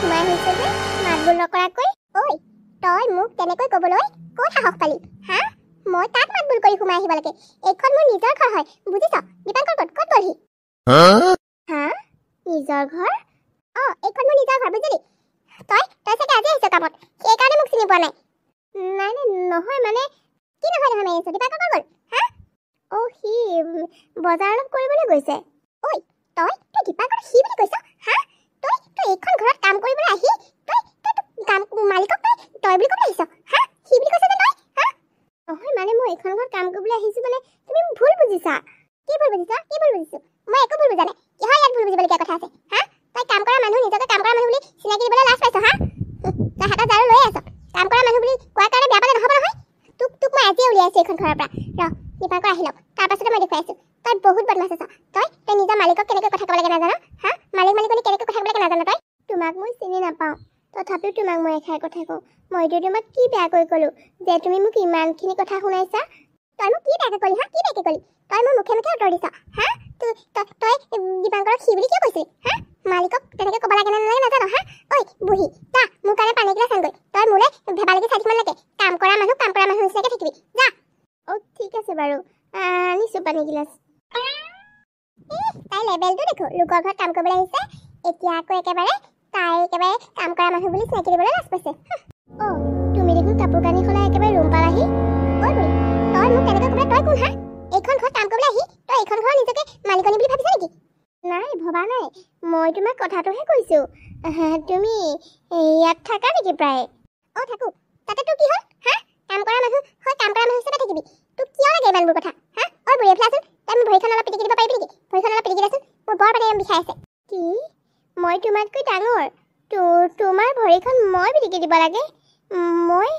সোমাই আহিছে যে মাতবোল নকৰাকৈ। ঐ তই মোক তেনেকৈ ক'বলৈ ক'ত সাহস পালি হা? মই তাক মাতবোল কৰি সোমাই আহিব লাগে। এইখন মোৰ নিজৰ ঘৰ হয় বুজিছ? দীপাংকৰ ক'ত গ'লহি? হা নিজৰ ঘৰ? এইখন মোৰ নিজৰ ঘৰ বুজিলি? তই চাগে আজি আহিছ কামত, সেইকাৰণে মোক চিনি পোৱা নাই। নাই নহয় মানে কি নহয় মাৰি আছ? দীপাংকৰ ক'ত গ'ল হা? সি বজাৰ অলপ কৰিবলৈ গৈছে। ঐ তই দীপাংকৰ সি বুলি কৈছ হা? তই এইখন ঘৰত কাম কৰিবলৈ আহি তই কাম মালিকক তই বুলি ক'বলৈ আহিছ হা? সি বুলি কৈছ যে তই হা? নহয় মানে মই এইখন ঘৰত কাম কৰিবলৈ আহিছো মানে তুমি ভুল বুজিছা। কি ভুল বুজিছা? মই একো ভুল বুজা নাই। কিহৰ ইয়াত ভুল বুজিবলগীয়া কথা আছে হা? তই কাম কৰা মানুহ, নিজকে কাম কৰা মানুহ বুলি চিনাকি দিবলৈ লাজ পাইছ হা? তই হাতত ঝাৰু লৈ আছ, কাম কৰা মানুহ বুলি কোৱাৰ কাৰণে বেয়া পালে নহ'ব নহয়। তোক মই আজিয়ে উলিয়াইছো এইখন ঘৰৰ পৰা। দীপাংকৰ আহি লওক, তাৰপাছতে মই দেখুৱাই আছো। তই বহুত বদমাছ আছ। তই নিজৰ মালিকক কেনেকৈ কথা ক'ব লাগে নাজানো হা? মালিকনী কেনেকৈ কথা ক'ব লাগে নাজানো তই? তোমাক মই চিনি নাপাওঁ, তথাপিও তোমাক মই এষাৰ কথা কওঁ। মইতো তোমাক কি বেয়াকৈ ক'লো যে তুমি মোক ইমানখিনি কথা শুনাইছা? তই মোক কি বেয়াকৈ ক'লি হা? কি বেয়াকৈ ক'লি? তই মোৰ মুখে উত্তৰ দিছ হা? তই দীপাংকৰক সি বুলি কিয় কৈছিলি হা? মালিকক তেনেকৈ ক'ব লাগে নালাগে নাজানো হা? ঐ বুঢ়ী যা মোৰ কাৰণে পানী গিলাচ আনগৈ। তই মোলৈ ভেবালৈকে চাই থাকিব নালাগে। কাম কৰা মানুহ নিচিনাকৈ থাকিবি যা। ঠিক আছে বাৰু, আনিছো পানী গিলাচ। তাই লেবেলটো দেখো, লোকৰ ঘৰত কাম কৰিবলৈ আহিছে, এতিয়া আকৌ একেবাৰে কাম কৰা মানুহ বুলি চিনাকি দিবলৈ লাজ পাইছে। তুমি দেখোন কাপোৰ কানি সলাই একেবাৰে ৰুম পালাহি। ঐ বুঢ়ী তই মোক তেনেকৈ ক'বলৈ তই কোন হা? এইখন ঘৰত কাম কৰিবলৈ আহি তই এইখন ঘৰৰ নিজকে মালিকনী বুলি ভাবিছ নেকি? নাই ভবা নাই, মই তোমাক কথাটোহে কৈছো। তুমি ইয়াত থাকা নেকি প্ৰায়? থাকো। তাতে তোৰ কি হ'ল হা? কাম কৰা মানুহ হিচাপে থাকিবি। তোক কিয় লাগে ইমানবোৰ কথা হা? বুঢ়ী এফালেচোন, তই মোৰ ভৰিখন অলপ পিটিকি দিব পাৰিবি নেকি? ভৰিখন অলপ পিটিকি দেচোন, মোৰ বৰ পানী বিষাই আছে। কি? মই তোমাতকৈ ডাঙৰ, তোমাৰ ভৰিখন মই পিটিকি দিব লাগে? মই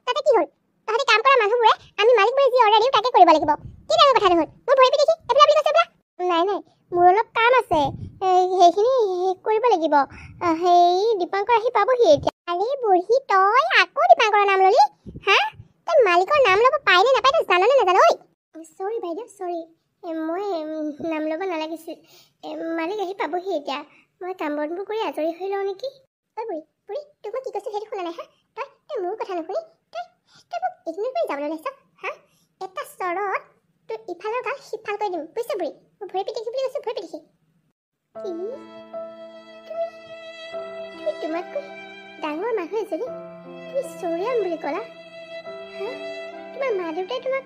তাতে কি হ'ল? তহঁতি কাম কৰা মানুহবোৰে আমি মালিকবোৰে যি অৰ্ডাৰ দিওঁ তাকে কৰিব লাগিব। কি ডাঙৰ কথা হ'ল? মোৰ ভৰি পিটিকি এফালে বুলি কৈছে বোলা? নাই মোৰ অলপ কাম আছে, সেইখিনি শেষ কৰিব লাগিব। দীপাংকৰ আহি পাবহি এতিয়া। আৰে বুঢ়ী তই আকৌ দীপাংকৰৰ নাম ল'লি হা? তই মালিকৰ নাম ল'ব পাই নে নাপায় তই জাননে নাজানো? চৰি বাইদেউ চৰি, মই নাম ল'ব নালাগিছিল। মালিক আহি পাবহি এতিয়া, মই কাম বনবোৰ কৰি আজৰি হৈ লওঁ নেকি? বুঢ়ী তোক মই কি কৈছোঁ সেইটো শুনা নাই হা? তই মোৰ কথা নুশুনি তই মোক ইগনোৰ কৰি যাবলৈ লৈছ হা? এটা চৰত তোৰ ইফালৰ গাল সিফাল কৰি দিম বুজিছ বুঢ়ী? মই ভৰি পিটিকি বুলি কৈছোঁ, ভৰি পিটিকি। কি? তুমি তোমাতকৈ ডাঙৰ মানুহ এজনী তুমি চৰিয়াম বুলি ক'লা হা? তোমাৰ মা দেউতাই তোমাক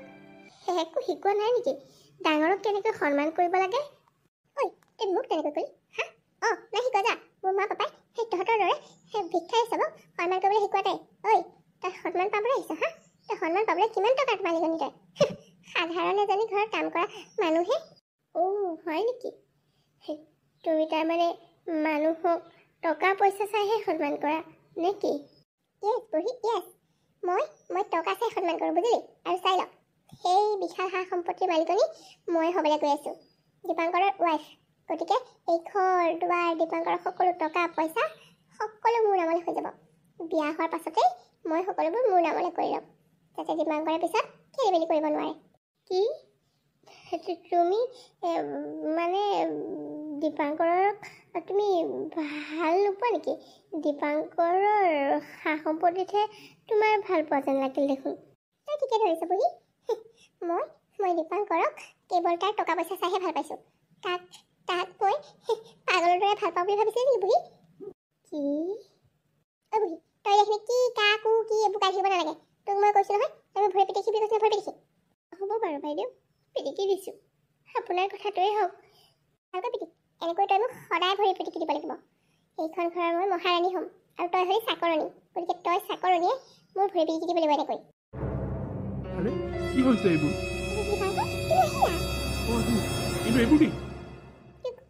একো শিকোৱা নাই নেকি ডাঙৰক কেনেকৈ সন্মান কৰিব লাগে? তই মোক তেনেকৈ ক'লি হা? নাই শিকোৱা যা। মোৰ মা পাপাই তহঁতৰ দৰে ভিক্ষাৰী চবক সন্মান কৰিবলৈ শিকোৱা নাই। তই সন্মান পাবলৈ আহিছ হা? তই সন্মান পাবলৈ কিমান টকাৰ মালিকনী তই? সাধাৰণ এজনী ঘৰত কাম কৰা মানুহে। হয় নেকি? তুমি তাৰমানে মানুহক টকা পইচা চাইহে সন্মান কৰা নে কি? মই টকা চাই সন্মান কৰোঁ বুজিলি? আৰু চাই ল, সেই বিশাল সা সম্পত্তিৰ মালিকনী মই হ'বলৈ গৈ আছোঁ, দীপাংকৰৰ ৱাইফ। গতিকে এই ঘৰ দুৱাৰ দীপাংকৰৰ সকলো টকা পইচা সকলো মোৰ নামলৈ হৈ যাব। বিয়া হোৱাৰ পাছতেই মই সকলোবোৰ মোৰ নামলৈ কৰি ল'ম, যাতে দীপাংকৰে পিছত খেলি মেলি কৰিব নোৱাৰে। কি? তুমি মানে দীপাংকৰক তুমি ভাল নোপোৱা নেকি? দীপাংকৰৰ সা সম্পত্তিতহে তোমাৰ ভাল পোৱা যেন লাগিল দেখোন। তই ঠিকে ধৰিছ বুঢ়ী। মই দীপাংকৰক কেৱল তাৰ টকা পইচা চাইহে ভাল পাইছোঁ। তাক মই পাগলৰ দৰে ভাল পাওঁ বুলি ভাবিছিলি নেকি বুঢ়ী? কি? বুঢ়ী তই এইখিনি কি কাকো কি এইবোৰ গাই থাকিব নালাগে। তোক মই কৈছোঁ নহয় তই ভৰি পিটিকি বুলি কৈছোঁ, ভৰি পিটিকি। হ'ব বাৰু বাইদেউ, পিটিকি দিছোঁ। আপোনাৰ কথাটোৱেই হওক। ভালকৈ পিটিক, এনেকৈ তই মোক সদায় ভৰি পিটিকি দিব লাগিব। এইখন ঘৰৰ মই মহাৰাণী হ'ম আৰু তই হলি চাকৰণী। গতিকে তই চাকৰণীয়ে মোৰ ভৰি পিটিকি দিব লাগিব এনেকৈ। কি হৈছে এইবোৰ?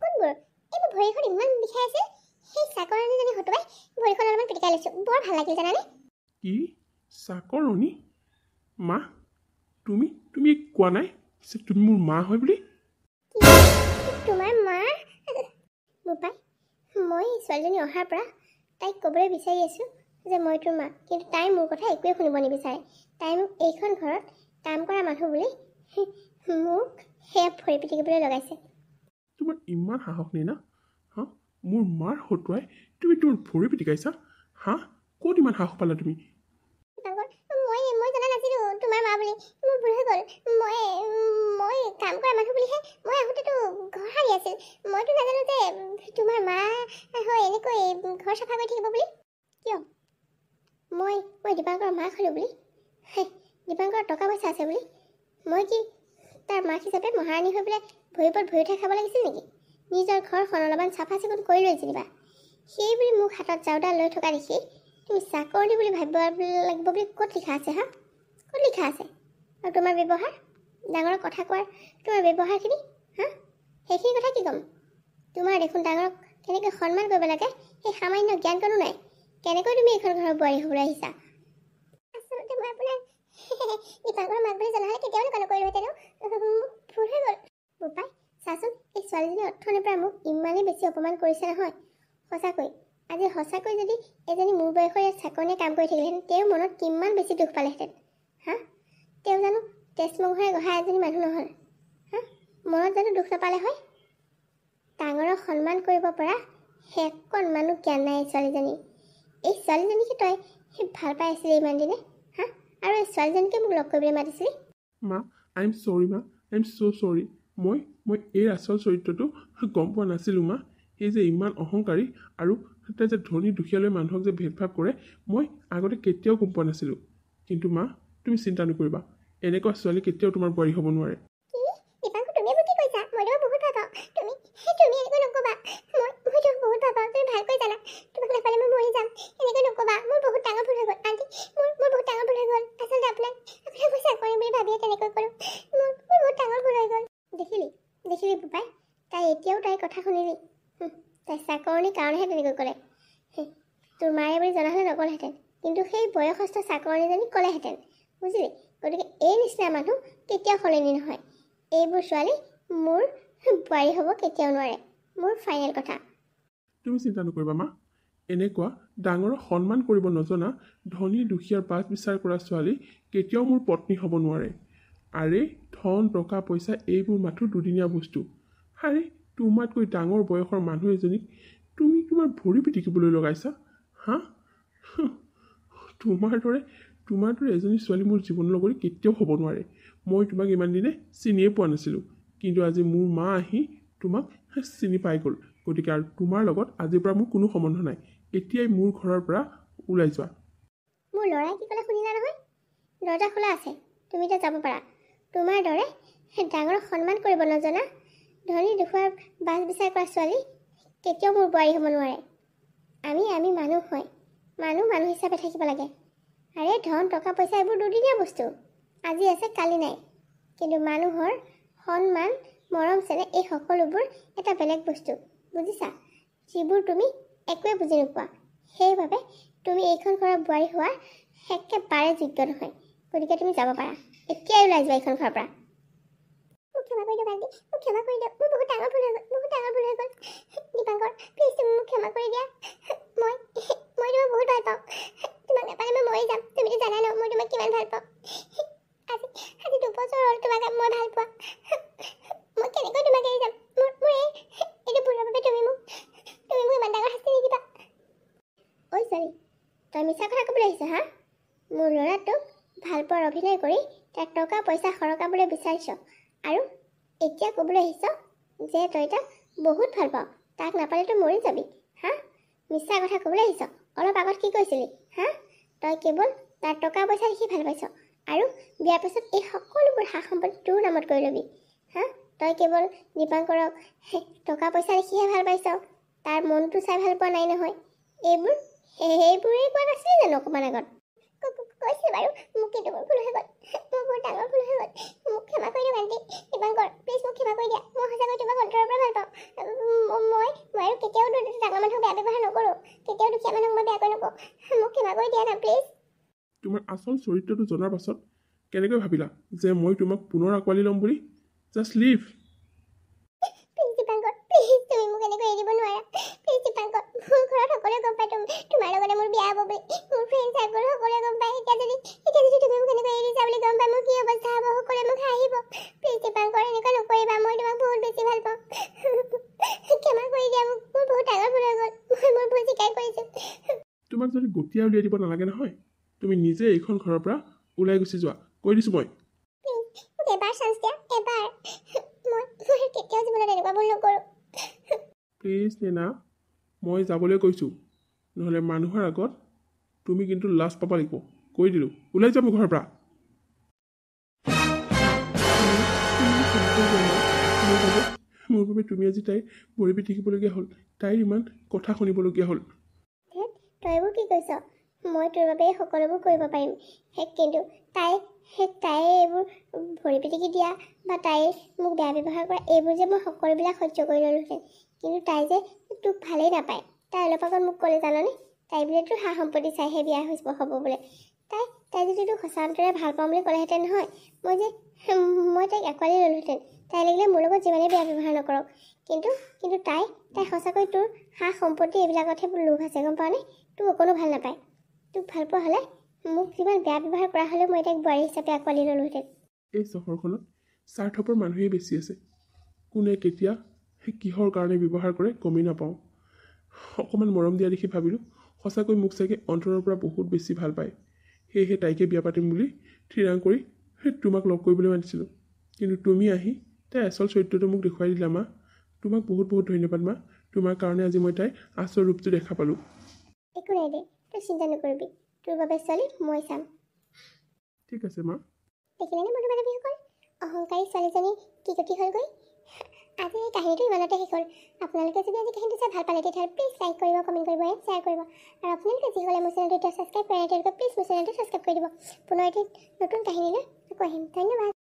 কোনবোৰ? এইবোৰ ভৰিখন ইমান বিষাই আছে, সেই চাকৰণীজনী হতুৱাই ভৰিখন অলপমান পিটিকাই লৈছোঁ। বৰ ভাল লাগিল জানানে? কি চাকৰণী? মা তুমি কোৱা নাই তুমি মোৰ মা হয় বুলি? তোমাৰ মা? বোপাই, মই ছোৱালীজনী অহাৰ পৰা তাইক ক'বলৈ বিচাৰি আছোঁ যে মই তোৰ মা, কিন্তু তাই মোৰ কথা একোৱে শুনিব নিবিচাৰে। তাই মোক এইখন ঘৰত কাম কৰা মানুহ বুলি মোক সেয়া ভৰি পিটিকিবলৈ লগাইছে। তোমাৰ ইমান সাহস নেই না? মোৰ মাৰ হতুৱাই তুমি তোৰ ভৰি পিটিকাইছা হা ক'ত ইমান সাহস পালা তুমি মই জনা নাছিলো তোমাৰ মা বুলি মোৰ ভুল হৈ গ'ল মই কাম কৰা মানুহ বুলিহে মই আহোঁতেতো ঘৰ সাৰি আছিল মইতো নাজানো যে তোমাৰ মা হয় এনেকৈ ঘৰ চাফা কৰি থাকিব বুলি কিয় মই দীপাংকৰ মাক হ'লো বুলি দীপাংকৰ টকা পইচা আছে বুলি মই কি তাৰ মাক হিচাপে মহাৰাণী হৈ পেলাই ভৰি ওপৰত ভৰি উঠাই খাব লাগিছিল নেকি নিজৰ ঘৰখন অলপমান চাফা চিকুণ কৰি লৈ যেনিবা সেই বুলি মোক হাতত জাওডাল লৈ থকা দেখি তুমি চাকৰি বুলি ভাবিব লাগিব বুলি ক'ত লিখা আছে হা ক'ত লিখা আছে আৰু তোমাৰ ব্যৱহাৰ ডাঙৰক কথা কোৱাৰ তোমাৰ ব্যৱহাৰখিনি হা সেইখিনি কথা কি ক'ম তোমাৰ দেখোন ডাঙৰক কেনেকৈ সন্মান কৰিব লাগে সেই সামান্য জ্ঞান কোনো নাই কেনেকৈ তুমি এইখন ঘৰৰ বোৱাৰী হ'বলৈ আহিছা আচলতে মই আপোনাৰ দীপাংকৰ মাক বুলি জনা হ'লে কেতিয়াও নকৰা নকৰিলোহেঁতেন ভুল হৈ গ'ল বোপাই চাচোন এই ছোৱালীজনী অৰ্থনিৰ পৰা মোক ইমানেই বেছি অপমান কৰিছে নহয় সঁচাকৈ আজি সঁচাকৈ যদি এজনী মোৰ বয়সৰ ইয়াত চাকৰিয়ে কাম কৰি থাকিলেহেঁতেন তেওঁৰ মনত কিমান বেছি দুখ পালেহেঁতেন হা তেওঁ জানো তেজমংঘৰে গঢ়া এজনী মানুহ নহ'ল হা মনত জানো দুখ নাপালে হয় ডাঙৰক সন্মান কৰিব পৰা সেইকণ মানুহ জ্ঞান নাই এই ছোৱালীজনীকে তই ভাল পাই আছিলি ইমান দিনে হা আৰু এই ছোৱালীজনীকে মোক লগ কৰিবলৈ মাতিছিলি মা আই এম চৰি মা আই এম চ' চৰি মই এই আচল চৰিত্ৰটো গম পোৱা নাছিলোঁ মা সেই যে ইমান অহংকাৰী আৰু তাই যে ধনী দুখীয়ালৈ মানুহক যে ভেদভাৱ কৰে মই আগতে কেতিয়াও গম পোৱা নাছিলোঁ কিন্তু মা তুমি চিন্তা নকৰিবা এনেকুৱা ছোৱালী কেতিয়াও তোমাৰ বোৱাৰী হ'ব নোৱাৰে দেখিলি বোপাই তাই এতিয়াও তাইৰ কথা শুনিলি তাই চাকৰণিৰ কাৰণেহে তেনেকৈ ক'লে তোৰ মায়ে বুলি জনা হ'লে নক'লেহেঁতেন কিন্তু সেই বয়সস্থ চাকৰণীজনী ক'লেহেঁতেন বুজিলি গতিকে এই নিচিনা মানুহ কেতিয়াও সলনি নহয় এইবোৰ ছোৱালী মোৰ বোৱাৰী হ'ব কেতিয়াও নোৱাৰে মোৰ ফাইনেল কথা তুমি চিন্তা নকৰিবা মা এনেকুৱা ডাঙৰক সন্মান কৰিব নজনা ধনী দুখীয়াৰ বাছ বিচাৰ কৰা ছোৱালী কেতিয়াও মোৰ পত্নী হ'ব নোৱাৰে আৰে ধন টকা পইচা এইবোৰ মাথো দুদিনীয়া বস্তু আৰে তোমাতকৈ ডাঙৰ বয়সৰ মানুহ এজনীক তুমি তোমাৰ ভৰি পিটিকিবলৈ লগাইছা হা তোমাৰ দৰে এজনী ছোৱালী মোৰ জীৱনৰ লগত কেতিয়াও হ'ব নোৱাৰে মই তোমাক ইমান দিনে চিনিয়ে পোৱা নাছিলোঁ কিন্তু আজি মোৰ মা আহি তোমাক চিনি পাই গ'ল গতিকে আৰু তোমাৰ লগত আজিৰ পৰা মোৰ কোনো সম্বন্ধ নাই এতিয়াই মোৰ ঘৰৰ পৰা ওলাই যোৱা মোৰ ল'ৰাই কি ক'লে শুনিলা নহয় দৰ্জা খোলা আছে তুমি এতিয়া যাব পাৰা তোমাৰ দৰে ডাঙৰক সন্মান কৰিব নজনা ধনী দুখীয়াৰ বাছ বিচাৰ কৰা ছোৱালী কেতিয়াও মোৰ বোৱাৰী হ'ব নোৱাৰে আমি মানুহ হয় মানুহ হিচাপে থাকিব লাগে আৰে ধন টকা পইচা এইবোৰ দুদিনীয়া বস্তু আজি আছে কালি নাই কিন্তু মানুহৰ সন্মান মৰম চেনেহ এই সকলোবোৰ এটা বেলেগ বস্তু বুজিছা যিবোৰ তুমি একোৱে বুজি নোপোৱা সেইবাবে তুমি এইখন ঘৰৰ বোৱাৰী হোৱাৰ একেবাৰে যোগ্য নহয় গতিকে তুমি যাব পাৰা এতিয়াই ওলাই যোৱা এইখন ঘৰৰ পৰা ক্ষমা কৰি দিয়ক আণ্টি মোক ক্ষমা কৰি দিয়ক মোৰ বহুত ডাঙৰ ভুল হৈ গ'ল দীপাংকৰ প্লিজ তুমি মোক ক্ষমা কৰি দিয়া মই তোমাক বহুত ভাল পাওঁ তোমাক নাপালে মই মৰি যাম তুমিতো জানা ন মই তোমাক কিমান ভাল পাওঁ আজি 2 বছৰ হ'ল তোমাক মই ভাল পোৱা মই কেনেকৈ তোমাক এৰি যাম মোৰ এইটো ভুলৰ বাবে তুমি মোক ইমান ডাঙৰ শাস্তি নিদিবা ঐ ছোৱালী তই মিছা কথা ক'বলৈ আহিছ হা মোৰ ল'ৰাটোক ভাল পোৱাৰ অভিনয় কৰি তাক টকা পইচা সৰকাবলৈ বিচাৰিছ আৰু এতিয়া ক'বলৈ আহিছ যে তই তাক বহুত ভাল পাওঁ তাক নাপালেতো মৰি যাবি হা মিছা কথা ক'বলৈ আহিছ অলপ আগত কি কৈছিলি হা তই কেৱল তাৰ টকা পইচা দেখি ভাল পাইছ আৰু বিয়াৰ পাছত এই সকলোবোৰ সা সম্পত্তি তোৰ নামত কৰি ল'বি হা তই কেৱল দীপাংকৰক টকা পইচা দেখিহে ভাল পাইছ তাৰ মনটো চাই ভাল পোৱা নাই নহয় সেইবোৰেই কোৱা নাছিলি জানো অকণমান আগত কৈছিল বাৰু মোক কিন্তু মোৰ ভুল হৈ গ'ল মোৰ বহুত ডাঙৰ ভুল হৈ গ'ল মোক ক্ষমা কৰি দিয়ক আণ্টি দীপাংকৰ প্লিজ মোক ক্ষমা কৰি দিয়া মই সঁচাকৈ তোমাক অন্তৰৰ পৰা ভাল পাওঁ মই আৰু কেতিয়াও ডাঙৰ মানুহক বেয়া ব্যৱহাৰ নকৰোঁ কেতিয়াও দুখীয়া মানুহক মই বেয়াকৈ নকওঁ মোক ক্ষমা কৰি দিয়া না প্লিজ তোমাৰ আচল চৰিত্ৰটো জনাৰ পাছত কেনেকৈ ভাবিলা যে মই তোমাক পুনৰ আঁকোৱালি ল'ম বুলি just leave please Dipankar please তুমি মোক এনেকৈ এৰি দিব নোৱাৰা প্লিজ দীপাংকৰ মোৰ ঘৰত সকলোৱে গম পায় তোমাৰ লগতে মোৰ বিয়া হ'ব বুলি মোৰ ফ্ৰেণ্ড চাৰ্কল সকলোৱে গম পায় এতিয়া যদি তুমি মোক এনেকৈ এৰি যা বুলি গম পায় মোৰ কি অৱস্থা হ'ব সকলোৱে মোক হাঁহিব প্লিজ দীপাংকৰ এনেকুৱা নকৰিবা মই তোমাক বহুত বেছি ভাল পাওঁ ক্ষমা কৰি দিয়া মোক মোৰ বহুত ডাঙৰ ভুল যদি গতিয়া উলিয়াই দিব নালাগে নহয় তুমি নিজে এইখন ঘৰৰ পৰা ওলাই গুচি যোৱা কৈ দিছোঁ মই মোক এবাৰ চান্স দিয়া এবাৰ মই কেতিয়াও জীৱনত এনেকুৱা ভুল নকৰোঁ প্লিজ নেনা মই যাবলৈ কৈছোঁ নহ'লে মানুহৰ আগত তুমি কিন্তু লাজ পাব লাগিব কৈ দিলোঁ ওলাই যাম ঘৰৰ পৰা মোৰ বাবে তুমি আজি তাইৰ ভৰি পিটিকিবলগীয়া হ'ল তাইৰ ইমান কথা শুনিবলগীয়া হ'ল তই এইবোৰ কি কৈছ মই তোৰ বাবে এই সকলোবোৰ কৰিব পাৰিম কিন্তু তাই এইবোৰ ভৰি পিটিকি দিয়া বা তাইৰ মোক বেয়া ব্যৱহাৰ কৰা এইবোৰ যে মই সকলোবিলাক সহ্য কৰি ল'লোহেঁতেন কিন্তু তাই যে তোক ভালেই নাপায় তাই অলপ আগত মোক ক'লে জাননে তাই বোলে তোৰ সা সম্পত্তি চাইহে বিয়া হ'ব বোলে তাই যদি তোক সঁচা অন্তৰে ভাল পাওঁ বুলি ক'লেহেঁতেন নহয় মই তাইক আঁকোৱালি ল'লোহেঁতেন তাই লাগিলে মোৰ লগত যিমানেই বেয়া ব্যৱহাৰ নকৰক কিন্তু তাই সঁচাকৈ তোৰ সা সম্পত্তি এইবিলাকতহে লোভ আছে গম পাৱনে তোক অকণো ভাল নাপায় তোক ভাল পোৱা হ'লে মোক যিমান বেয়া ব্যৱহাৰ কৰা হ'লেও মই তাইক বোৱাৰী হিচাপে আঁকোৱালি ল'লোহেঁতেন এই চহৰখনত স্বাৰ্থপৰ মানুহেই বেছি আছে কোনে কেতিয়া সেই কিহৰ কাৰণে ব্যৱহাৰ কৰে গমেই নাপাওঁ অকণমান মৰম দিয়া দেখি ভাবিলোঁ সঁচাকৈ মোক চাগে অন্তৰৰ পৰা বহুত বেছি ভাল পায় সেয়েহে তাইকে বিয়া পাতিম বুলি থিৰাং কৰি তোমাক লগ কৰিবলৈ মাতিছিলোঁ কিন্তু তুমি আহি তাই আচল চৰিত্ৰটো মোক দেখুৱাই দিলা মা তোমাক বহুত বহুত ধন্যবাদ মা তোমাৰ কাৰণে আজি মই তাইৰ আচল ৰূপটো দেখা পালোঁ একো নাই দে তই চিন্তা নকৰিবি তোৰ বাবে ছোৱালী মই চাম ঠিক আছে মা দেখিলেনে বন্ধু বান্ধৱীসকল অহংকাৰী ছোৱালীজনী কি গতি হ'লগৈ আজি এই কাহিনীটো ইমানতে শেষ হ'ল আপোনালোকে যদি আজি কাহিনীটো চাই ভাল পালে তেতিয়াহ'লে প্লিজ লাইক কৰিব কমেণ্ট কৰিব এণ্ড শ্বেয়াৰ কৰিব আৰু আপোনালোকে যিসকলে মোৰ চেনেলটো এতিয়া ছাবস্ক্ৰাইব কৰা নাই তেওঁলোকে প্লিজ মোৰ চেনেলটো ছাবস্ক্ৰাইব কৰি দিব পুনৰ এটি নতুন কাহিনীলৈ আকৌ আহিম ধন্যবাদ